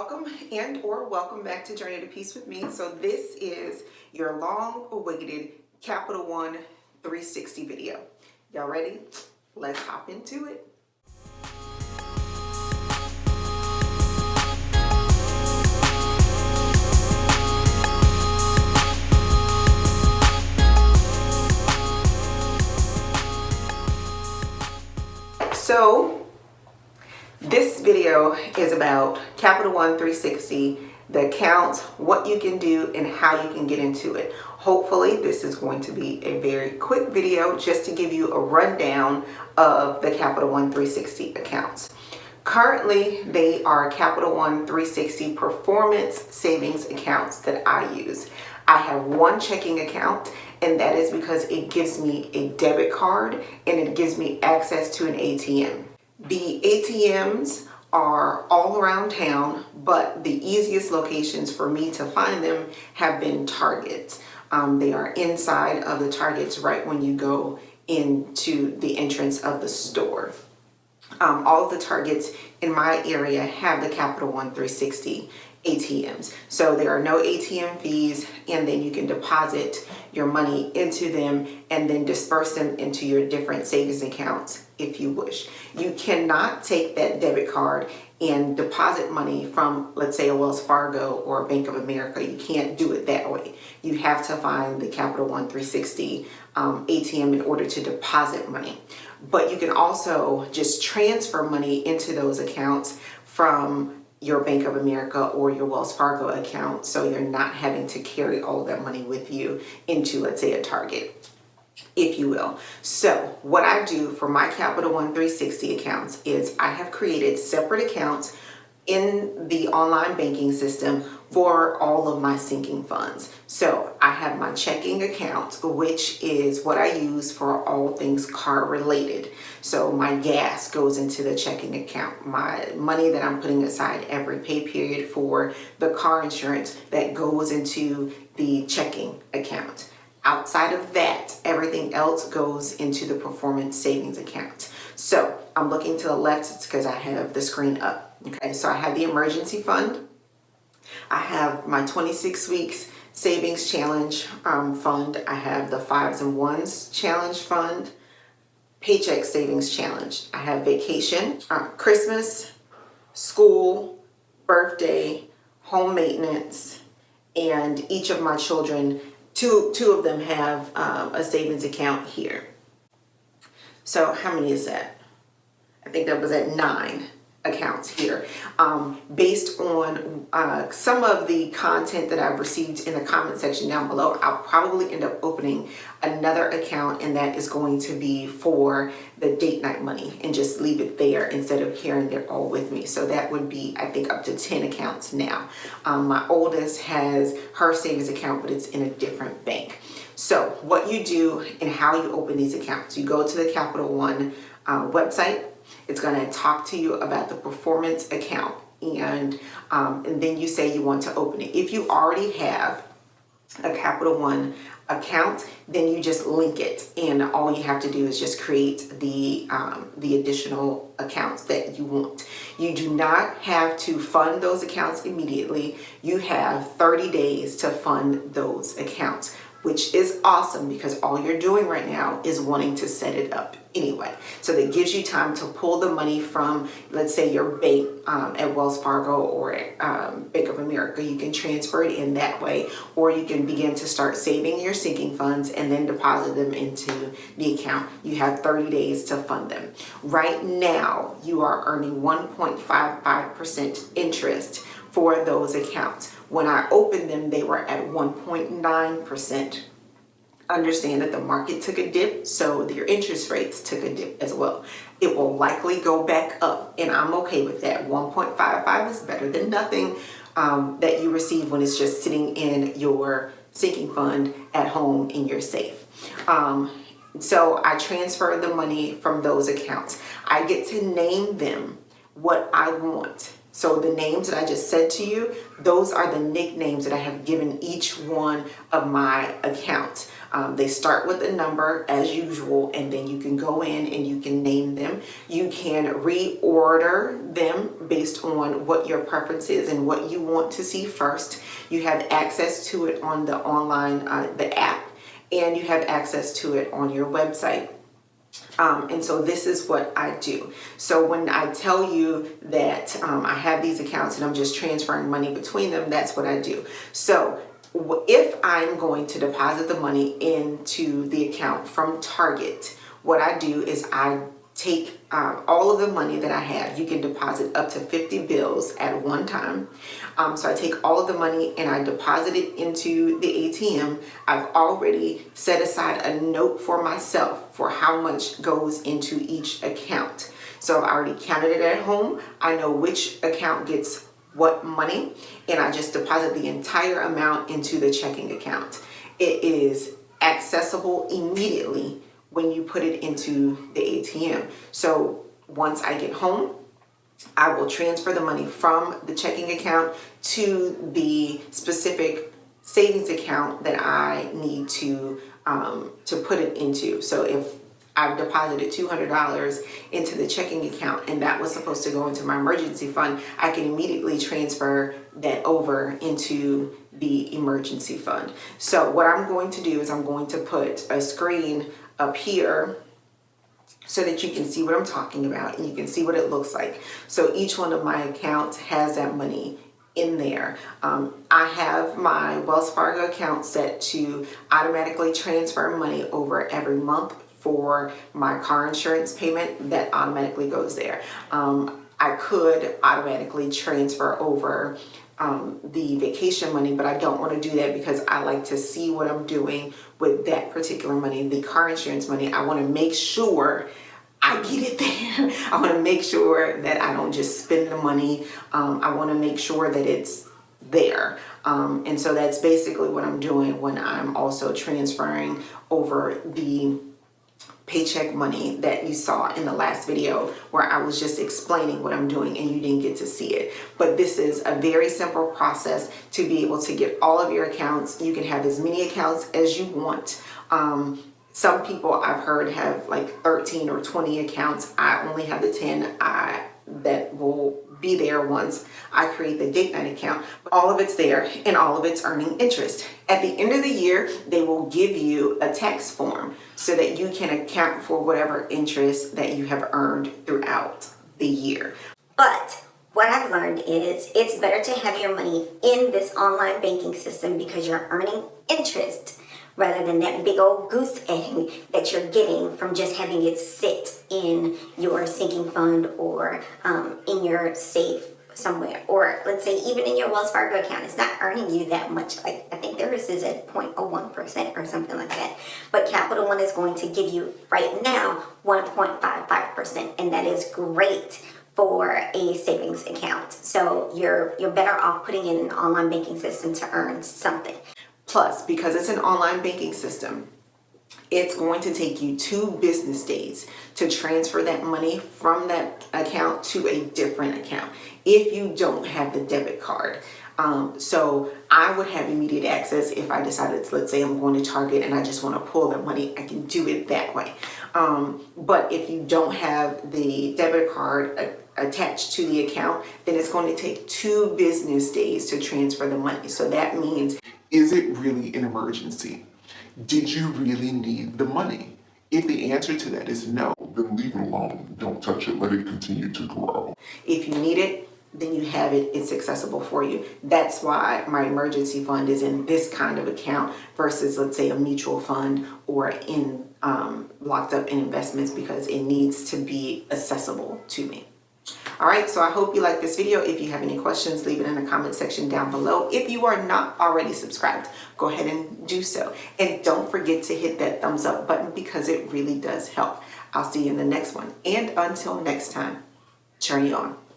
Welcome welcome back to Journey to Peace with me. So this is your long-awaited Capital One 360 video. Y'all ready? Let's hop into it. So this video is about Capital One 360, the account, what you can do, and how you can get into it. Hopefully, this is going to be a very quick video just to give you a rundown of the Capital One 360 accounts. Currently, they are Capital One 360 performance savings accounts that I use. I have one checking account, and that is because it gives me a debit card and it gives me access to an ATM. The ATMs are all around town, but the easiest locations for me to find them have been Targets. They are inside of the Targets right when you go into the entrance of the store. All of the Targets in my area have the Capital One 360 ATMs. So there are no ATM fees, and then you can deposit your money into them and then disperse them into your different savings accounts if you wish. You cannot take that debit card and deposit money from, let's say, a Wells Fargo or a Bank of America. You can't do it that way. You have to find the Capital One 360 ATM in order to deposit money. But you can also just transfer money into those accounts from your Bank of America or your Wells Fargo account, so you're not having to carry all of that money with you into, let's say, a Target, if you will. So what I do for my Capital One 360 accounts is I have created separate accounts in the online banking system for all of my sinking funds. So I have my checking account, which is what I use for all things car related. So my gas goes into the checking account. My money that I'm putting aside every pay period for the car insurance, that goes into the checking account. Outside of that, everything else goes into the performance savings account. So I'm looking to the left, it's because I have the screen up. Okay, so I have the emergency fund. I have my 26 weeks savings challenge fund. I have the 5s and 1s challenge fund, paycheck savings challenge. I have vacation, Christmas, school, birthday, home maintenance, and each of my children, two of them have a savings account here. So how many is that? I think that was at 9 accounts here. Based on some of the content that I've received in the comment section down below, I'll probably end up opening another account, and that is going to be for the date night money, and just leave it there instead of carrying it all with me. So that would be, I think, up to 10 accounts now. My oldest has her savings account, but it's in a different bank. So what you do and how you open these accounts, you go to the Capital One website. It's going to talk to you about the performance account, and then you say you want to open it. If you already have a Capital One account, then you just link it, and all you have to do is just create the additional accounts that you want. You do not have to fund those accounts immediately. You have 30 days to fund those accounts, which is awesome because all you're doing right now is wanting to set it up anyway. So that gives you time to pull the money from, let's say, your bank at Wells Fargo or at Bank of America. You can transfer it in that way, or you can begin to start saving your sinking funds and then deposit them into the account. You have 30 days to fund them. Right now, you are earning 1.55% interest for those accounts. When I opened them, they were at 1.9%. Understand that the market took a dip, so your interest rates took a dip as well. It will likely go back up, and I'm okay with that. 1.55 is better than nothing that you receive when it's just sitting in your sinking fund at home in your safe. So I transfer the money from those accounts. I get to name them what I want. So the names that I just said to you, those are the nicknames that I have given each one of my accounts. They start with a number as usual, and then you can go in and you can name them. You can reorder them based on what your preference is and what you want to see first. You have access to it on the online, the app, and you have access to it on your website. And so this is what I do. So when I tell you that I have these accounts and I'm just transferring money between them, that's what I do. So if I'm going to deposit the money into the account from Target, what I do is I take all of the money that I have. You can deposit up to 50 bills at one time. So I take all of the money and I deposit it into the ATM. I've already set aside a note for myself for how much goes into each account. So I've already counted it at home. I know which account gets what money, and I just deposit the entire amount into the checking account. It is accessible immediately when you put it into the ATM. So once I get home, I will transfer the money from the checking account to the specific savings account that I need to put it into. So if I've deposited $200 into the checking account and that was supposed to go into my emergency fund, I can immediately transfer that over into the emergency fund. So what I'm going to do is I'm going to put a screen up here so that you can see what I'm talking about and you can see what it looks like. So each one of my accounts has that money in there. I have my Wells Fargo account set to automatically transfer money over every month for my car insurance payment. That automatically goes there. I could automatically transfer over the vacation money, but I don't want to do that because I like to see what I'm doing with that particular money. The car insurance money, I want to make sure I get it there. I want to make sure that I don't just spend the money. I want to make sure that it's there. And so that's basically what I'm doing when I'm also transferring over the paycheck money that you saw in the last video where I was just explaining what I'm doing and you didn't get to see it. But this is a very simple process to be able to get all of your accounts. You can have as many accounts as you want. Some people I've heard have like 13 or 20 accounts. I only have the 10 that will be there once I create the date night account. All of it's there and all of it's earning interest. At the end of the year, they will give you a tax form so that you can account for whatever interest that you have earned throughout the year. But what I've learned is it's better to have your money in this online banking system because you're earning interest rather than that big old goose egg that you're getting from just having it sit in your sinking fund or in your safe somewhere. Or let's say even in your Wells Fargo account, it's not earning you that much. Like I think theirs is at 0.01% or something like that. But Capital One is going to give you right now 1.55%, and that is great for a savings account. So you're better off putting in an online banking system to earn something. Plus, because it's an online banking system, it's going to take you 2 business days to transfer that money from that account to a different account if you don't have the debit card. So I would have immediate access if I decided, let's say I'm going to Target and I just want to pull the money, I can do it that way. But if you don't have the debit card attached to the account, then it's going to take 2 business days to transfer the money. So that means, is it really an emergency? Did you really need the money? If the answer to that is no, then leave it alone. Don't touch it. Let it continue to grow. if you need it, then you have it, it's accessible for you. That's why my emergency fund is in this kind of account versus, let's say, a mutual fund or in locked up in investments, because it needs to be accessible to me. All right, so I hope you like this video. If you have any questions, leave it in the comment section down below. If you are not already subscribed, go ahead and do so. And don't forget to hit that thumbs up button because it really does help. I'll see you in the next one. And until next time, journey on.